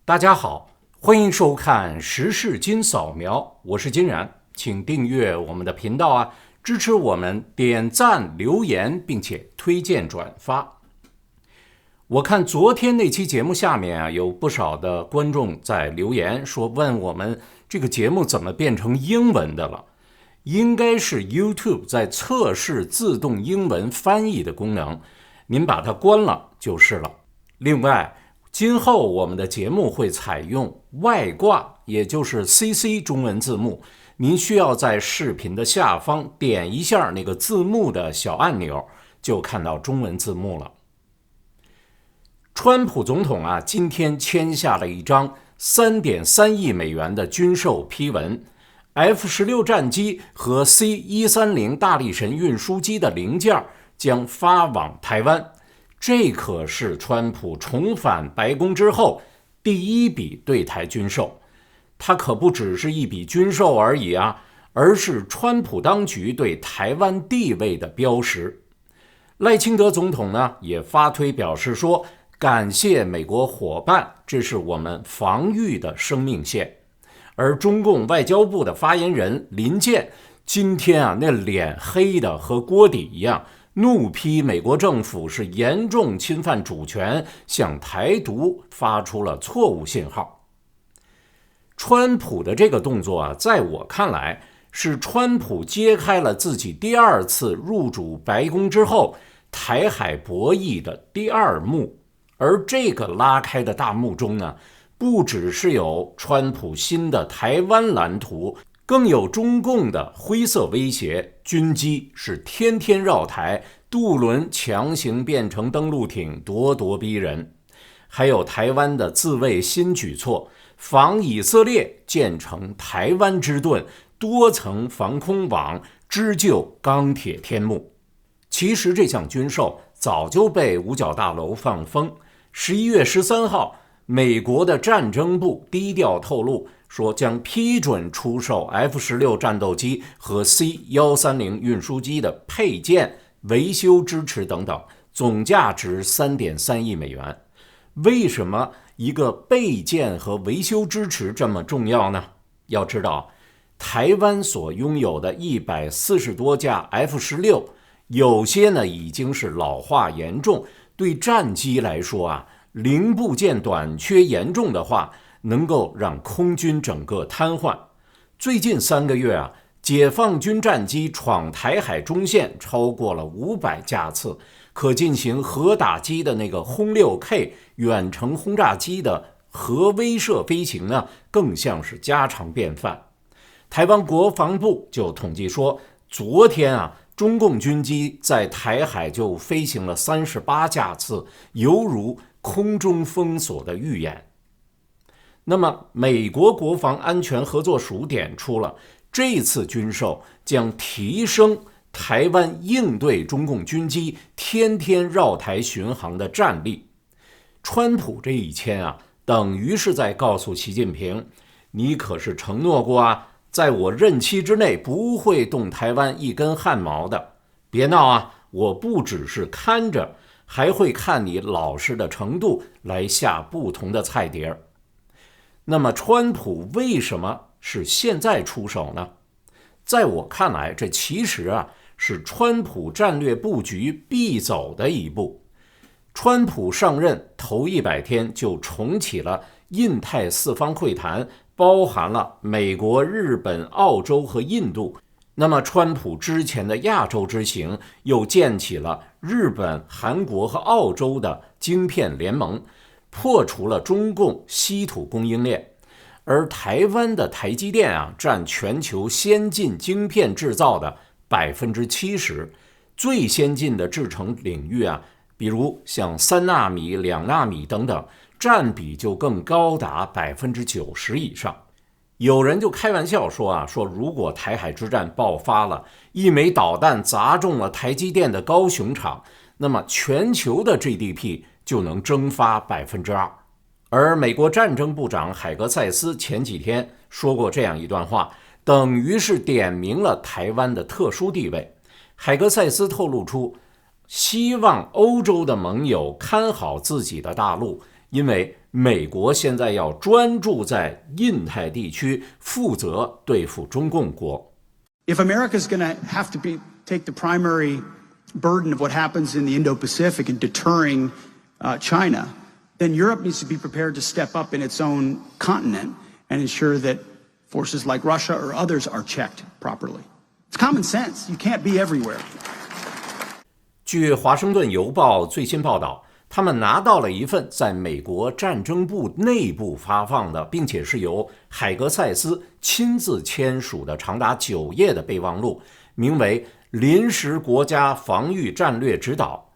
大家好，歡迎收看時事金掃描，我是金然，請訂閱我們的頻道啊，支持我們點讚、留言，並且推薦轉發。我看昨天那期節目下面啊，有不少的觀眾在留言說，問我們這個節目怎麼變成英文的了？應該是 YouTube 在測試自動英文翻譯的功能，您把它關了就是了。另外，今後我們的節目會採用外掛，也就是 CC 中文字幕，您需要在視頻的下方點一下那個字幕的小按鈕，就看到中文字幕了。川普總統啊，今天簽下了一張3.3億美元的軍售批文， F-16 戰機和 C-130 大力神運輸機的零件將發往台灣。這可是川普重返白宮之後第一筆對台軍售，它可不只是一筆軍售而已啊，而是川普當局對台灣地位的標識。賴清德總統呢也發推表示說，感謝美國夥伴，這是我們防禦的生命線。而中共外交部的發言人林健今天啊，那臉黑的和鍋底一樣，怒批美國政府是嚴重侵犯主權，向台獨發出了錯誤信號。川普的這個動作啊，在我看來是川普揭開了自己第二次入主白宮之後台海博弈的第二幕。而這個拉開的大幕中呢，不只是有川普新的台灣藍圖，更有中共的灰色威脅，軍機是天天繞台，渡輪強行變成登陸艇，咄咄逼人。還有台灣的自衛新舉措，防以色列建成台灣之盾，多層防空網，織就鋼鐵天幕。其實這項軍售早就被五角大樓放風。11月13號，美國的戰爭部低調透露說，將批准出售 F-16 戰鬥機和 C-130 運輸機的配件、維修支持等等，總價值3.3億美元。為什麼一個備件和維修支持這麼重要呢？要知道，台灣所擁有的140多架 F-16，有些呢已經是老化嚴重，對戰機來說啊，零部件短缺嚴重的話，能夠讓空軍整個癱瘓。最近3個月啊，解放軍戰機闖台海中線超過了500架次，可進行核打擊的那個轟6K 遠程轟炸機的核威懾飛行呢，更像是家常便飯。台灣國防部就統計說，昨天啊，中共軍機在台海就飛行了38架次，猶如空中封鎖的預演。那麼美國國防安全合作署點出了，這次軍售將提升台灣應對中共軍機天天繞台巡航的戰力。川普這一簽啊，等於是在告訴習近平，你可是承諾過啊，在我任期之內不會動台灣一根汗毛的，別鬧啊！我不只是看着，還會看你老實的程度來下不同的菜碟。那麼川普為什麼是現在出手呢？在我看來，這其實啊是川普戰略布局必走的一步。川普上任頭100天就重啟了印太四方會談，包含了美國、日本、澳洲和印度。那麼川普之前的亞洲之行又建起了日本、韓國和澳洲的晶片聯盟，破除了中共稀土供應鏈。而台灣的台積電啊，佔全球先進晶片製造的70%，最先進的製程領域啊，比如像3納米、2納米等等，佔比就更高達90%以上。有人就開玩笑說啊，說如果台海之戰爆發了，一枚導彈砸中了台積電的高雄廠，那麼全球的 GDP 就能蒸發2%。而美國戰爭部長海格塞斯前幾天說過這樣一段話，等於是點明了台灣的特殊地位。海格塞斯透露出，希望歐洲的盟友看好自己的大陸，因為美國現在要專注在印太地區，負責對付中共國。If America is going to have to take the primary burden of what happens in the Indo-Pacific in deterring China, then Europe needs to be prepared to step up in its own continent and ensure that forces like Russia or others are checked properly. It's common sense. You can't be everywhere. 據華盛頓郵報最新報道，他們拿到了一份在美國戰爭部內部發放的，並且是由海格塞斯親自簽署的長達9頁的備忘錄，名為《臨時國家防禦戰略指導》。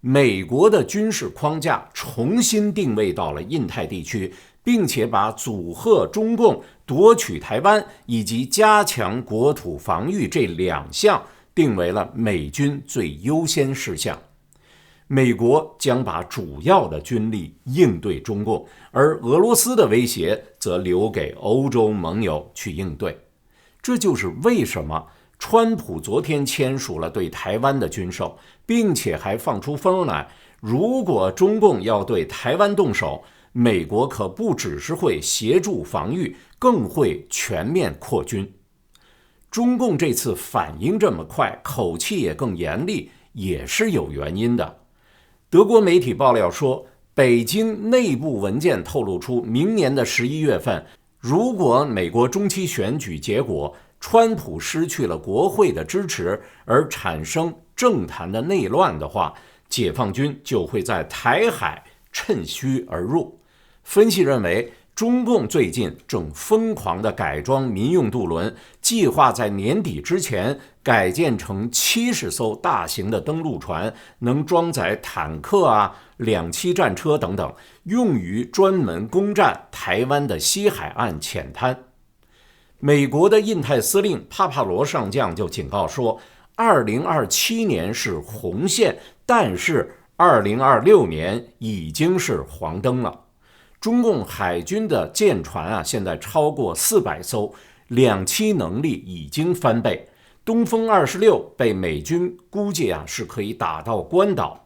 美國的軍事框架重新定位到了印太地區，並且把阻嚇中共奪取台灣以及加強國土防禦這2項定為了美軍最優先事項。美國將把主要的軍力應對中共，而俄羅斯的威脅則留給歐洲盟友去應對。這就是為什麼川普昨天簽署了對台灣的軍售，並且還放出風來，如果中共要對台灣動手，美國可不只是會協助防禦，更會全面擴軍。中共這次反應這麼快，口氣也更嚴厲，也是有原因的。德國媒體爆料說，北京內部文件透露出，明年的11月份，如果美國中期選舉結果，川普失去了國會的支持，而產生政壇的內亂的話，解放軍就會在台海趁虛而入。分析認為，中共最近正瘋狂地改裝民用渡輪，計劃在年底之前改建成70艘大型的登陸船，能裝載坦克2棲戰車等等，用於專門攻占台灣的西海岸淺灘。美國的印太司令帕帕羅上將就警告說，2027年是紅線，但是2026年已經是黃燈了。中共海軍的艦船現在超過400艘，2棲能力已經翻倍。東風26被美軍估計是可以打到關島，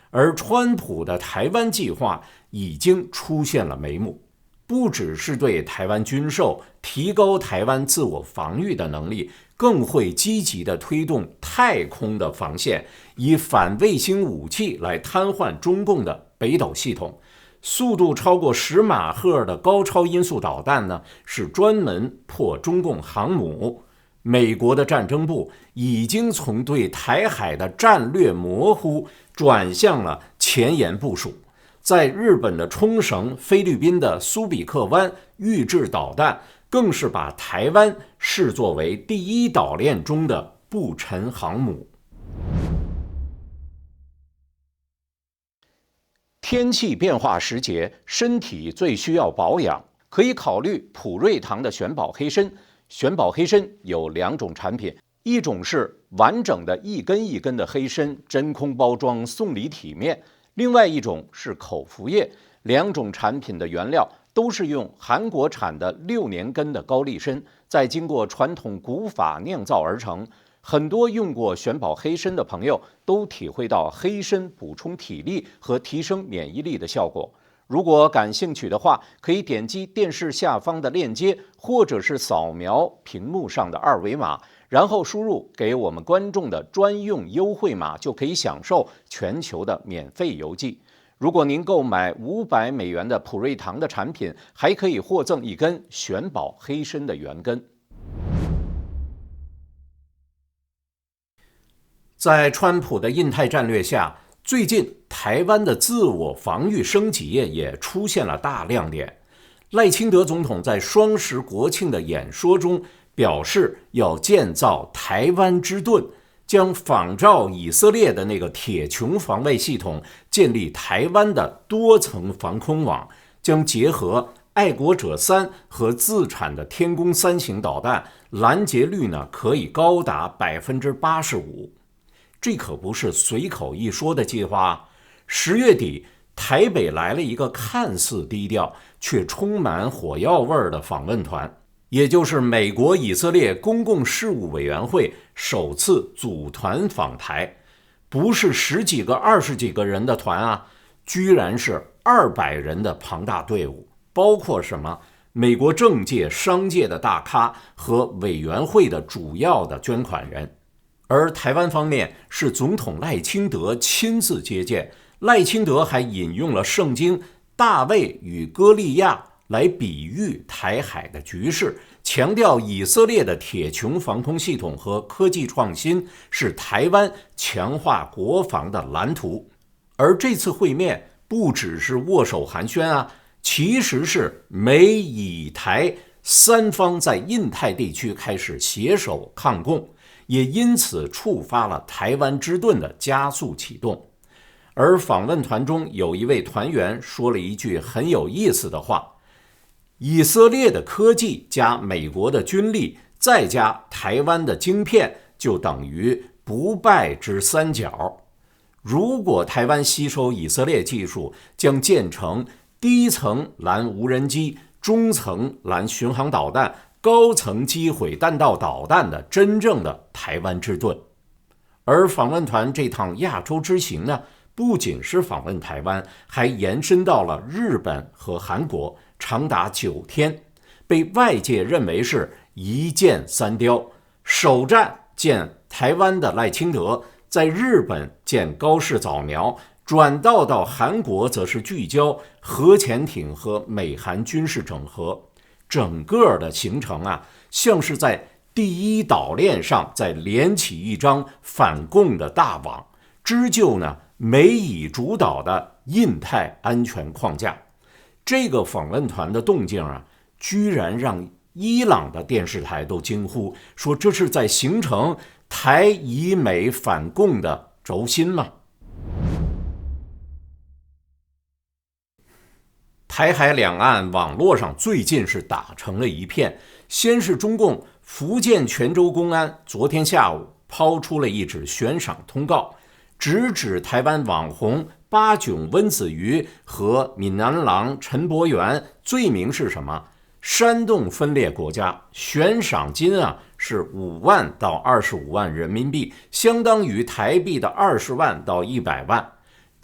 而川普的台灣計劃已經出現了眉目，不只是對台灣軍售，提高台灣自我防禦的能力，更會積極地推動太空的防線，以反衛星武器來癱瘓中共的北斗系統。速度超過10馬赫的高超音速導彈呢，是專門破中共航母。美國的戰爭部已經從對台海的戰略模糊轉向了前沿部署，在日本的沖繩、菲律賓的蘇比克灣預製導彈，更是把台灣視作為第一島鏈中的不沉航母。天氣變化時節，身體最需要保養，可以考慮普瑞堂的選寶黑參。選寶黑參有2種產品，一種是完整的一根一根的黑參，真空包裝送禮體面；另外一種是口服液。2種產品的原料都是用韓國產的6年根的高麗參，再經過傳統古法釀造而成。很多用過選寶黑參的朋友都體會到黑參補充體力和提升免疫力的效果。如果感興趣的話，可以點擊電視下方的鏈接，或者是掃描屏幕上的2維碼，然後輸入給我們觀眾的專用優惠碼，就可以享受全球的免費郵寄。如果您購買500美元的普瑞堂的產品，還可以獲贈1根選寶黑參的原根。在川普的印太戰略下，最近台灣的自我防禦升級也出現了大亮點。賴清德總統在雙十國慶的演說中表示，要建造台灣之盾，將仿照以色列的那個鐵穹防衛系統，建立台灣的多層防空網，將結合愛國者3和自產的天宮3型導彈，攔截率呢可以高達85%。這可不是隨口一說的計劃。10月底，台北來了一個看似低調卻充滿火藥味兒的訪問團，也就是美國以色列公共事務委員會首次組團訪台，不是10幾個、20幾個人的團居然是200人的龐大隊伍，包括什麼？美國政界、商界的大咖和委員會的主要的捐款人。而台灣方面是總統賴清德親自接見，賴清德還引用了聖經大衛與歌利亞來比喻台海的局勢，強調以色列的鐵穹防空系統和科技創新是台灣強化國防的藍圖。而這次會面不只是握手寒暄啊，其實是美以台三方在印太地區開始攜手抗共，也因此觸發了台灣之盾的加速啟動。而訪問團中有一位團員說了一句很有意思的話：以色列的科技加美國的軍力，再加台灣的晶片，就等於不敗之三角。如果台灣吸收以色列技術，將建成低層攔無人機、中層攔巡航導彈、高層擊毀彈道導彈的真正的台灣之盾。而訪問團這趟亞洲之行呢，不僅是訪問台灣，還延伸到了日本和韓國，長達9天，被外界認為是一箭三雕。首站見台灣的賴清德，在日本見高市早苗，轉到韓國則是聚焦核潛艇和美韓軍事整合。整個的行程啊，像是在第一島鏈上再連起一張反共的大網，織就呢美以主導的印太安全框架。這個訪問團的動靜啊，居然讓伊朗的電視台都驚呼，說這是在形成台以美反共的軸心嗎？台海兩岸網絡上最近是打成了一片，先是中共福建泉州公安昨天下午拋出了一紙懸賞通告，直指台灣網紅巴囧溫子瑜和閩南郎陳柏元，罪名是什麼？煽動分裂國家，懸賞金啊是5萬到25萬人民幣，相當於台幣的20萬到100萬。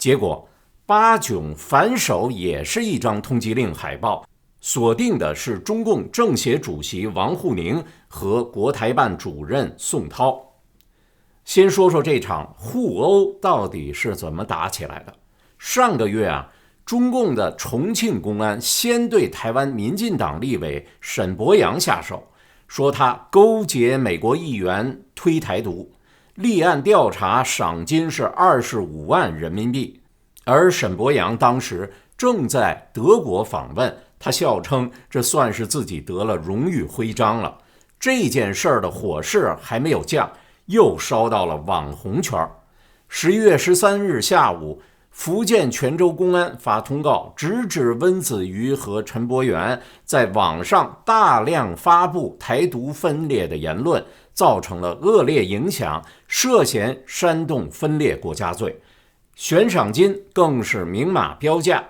結果巴囧反手也是一張通缉令海報，鎖定的是中共政協主席王滬寧和國台辦主任宋濤。先說說這場互毆到底是怎麼打起來的。上個月啊，中共的重慶公安先对台灣民進黨立委沈伯洋下手，說他勾結美國議員推台獨，立案調查，賞金是25萬人民幣。而沈伯洋當時正在德國訪問，他笑稱這算是自己得了榮譽徽章了。這件事兒的火勢還沒有降，又燒到了網紅圈。11月13日下午，福建泉州公安發通告，直指溫子瑜和陳柏元在網上大量發布台獨分裂的言論，造成了惡劣影響，涉嫌煽動分裂國家罪。懸賞金更是明碼標價，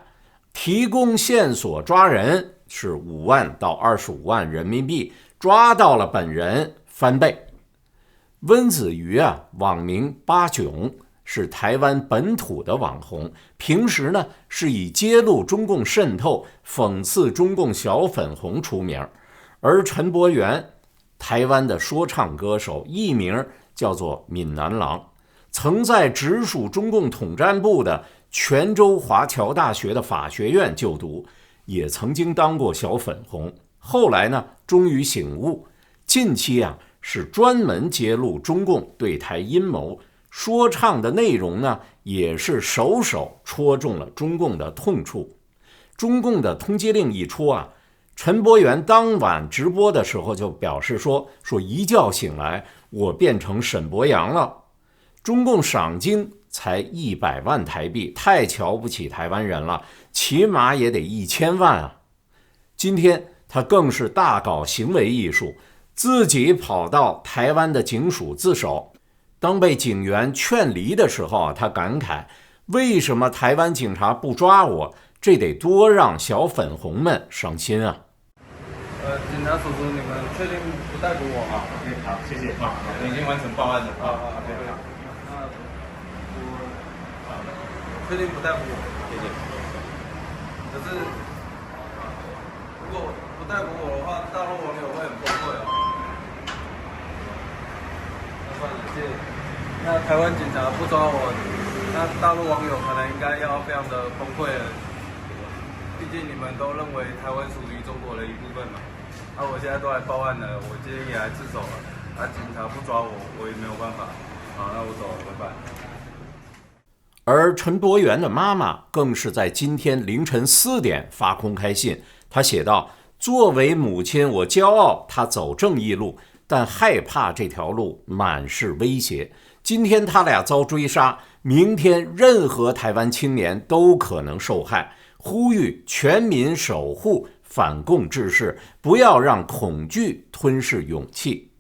提供線索抓人是5萬到25萬人民幣，抓到了本人翻倍。溫子瑜啊，網名巴囧，是台灣本土的網紅，平時呢是以揭露中共滲透、諷刺中共小粉紅出名。而陳柏元，台灣的說唱歌手，藝名叫做閩南郎，曾在直屬中共統戰部的泉州華僑大學的法學院就讀，也曾經當過小粉紅。後來呢，終於醒悟，近期啊是專門揭露中共對台陰謀，說唱的內容呢也是首戳中了中共的痛處。中共的通緝令一出啊，陳柏元當晚直播的時候就表示說一覺醒來我變成沈伯洋了。中共賞金才100萬台幣，太瞧不起台灣人了，起碼也得1000萬啊！今天他更是大搞行為藝術，自己跑到台灣的警署自首。當被警員勸離的時候，他感慨：為什麼台灣警察不抓我？這得多讓小粉紅們傷心啊！警察叔叔，你們確定不逮捕我嗎？好，謝謝。好，已經完成報案了。對。我確定不逮捕我。謝謝。可是如果不逮捕我的話，大陸網友會很崩潰哦。那算了，謝謝。那台灣警察不抓我，那大陸網友可能應該要非常的崩潰了。畢竟你們都認為台灣屬於中國的一部分嘛。我現在都來報案了，我今天也來自首了。警察不抓我，我也沒有辦法。好，那我走了，拜拜。而陳柏元的媽媽更是在今天凌晨4點發公開信，她寫道：作為母親，我驕傲她走正義路，但害怕這條路滿是威脅。今天他倆遭追殺，明天任何台灣青年都可能受害。呼籲全民守護反共志士，不要讓恐懼吞噬勇氣。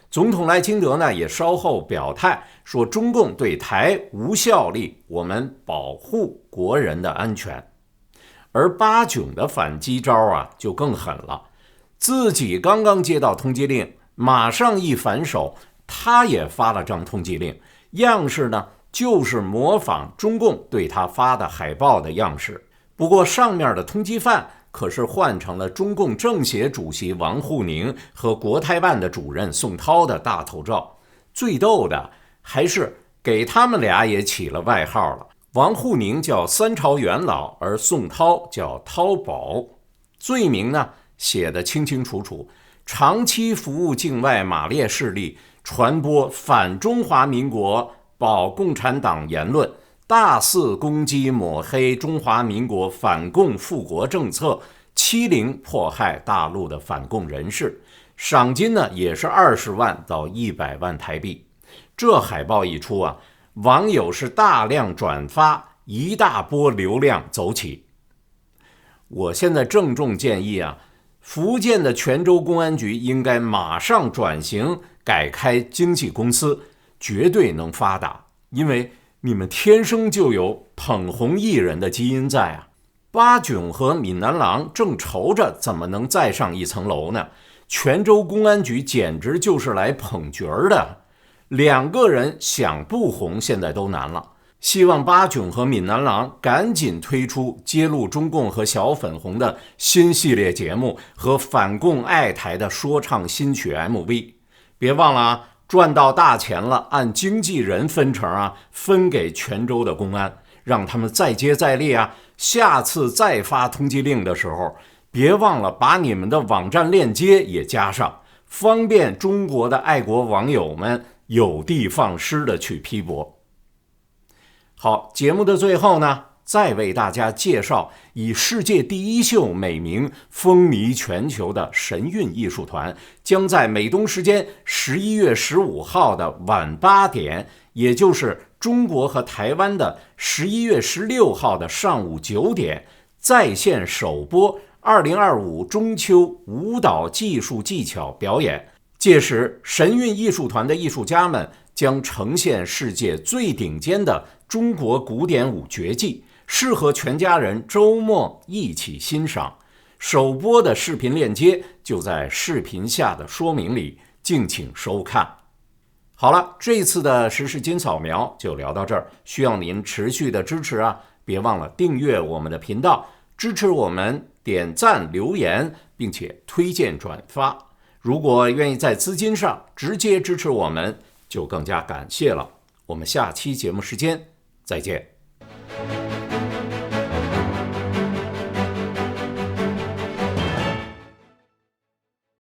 總統賴清德呢也稍後表態說，中共對台無效力，我們保護國人的安全。而巴囧的反擊招就更狠了，自己剛剛接到通缉令，馬上一反手，他也發了張通缉令，樣式呢就是模仿中共对他发的海報的样式。不過上面的通缉犯可是換成了中共政協主席王滬寧和國台辦的主任宋濤的大頭照。最逗的還是給他們倆也起了外號了，王滬寧叫三朝元老，而宋濤叫濤寶。罪名呢寫得清清楚楚，長期服務境外馬列勢力，傳播反中華民國保共產黨言論，大肆攻擊抹黑中華民國反共復國政策，欺凌迫害大陸的反共人士，賞金呢也是20萬到100萬台幣。這海報一出網友是大量轉發，一大波流量走起。我現在鄭重建議福建的泉州公安局應該馬上轉型，改開經紀公司，絕對能發達，因為你們天生就有捧紅藝人的基因在巴囧和閩南郎正愁着怎麼能再上一層樓呢，泉州公安局簡直就是來捧角的，兩個人想不紅現在都難了。希望巴囧和閩南郎趕緊推出揭露中共和小粉紅的新系列節目和反共愛台的說唱新曲 MV。 別忘了賺到大錢了，按經紀人分成分給泉州的公安，讓他們再接再厲下次再發通缉令的時候，別忘了把你們的網站鏈接也加上，方便中國的愛國網友們有的放矢的去批駁。好，節目的最後呢，再為大家介紹以世界第一秀美名風靡全球的神韻藝術團，將在美東時間11月15號的晚8點，也就是中國和台灣的11月16號的上午9點，在線首播2025中秋舞蹈技術技巧表演。屆時，神韻藝術團的藝術家們將呈現世界最頂尖的中國古典舞絕技，適合全家人周末一起欣賞。首播的視頻鏈接就在視頻下的說明裡，敬請收看。好了，這次的時事金掃描就聊到這兒，需要您持續的支持別忘了訂閱我們的頻道，支持我們點讚留言，並且推薦轉發。如果願意在資金上直接支持我們，就更加感謝了。我們下期節目時間再見。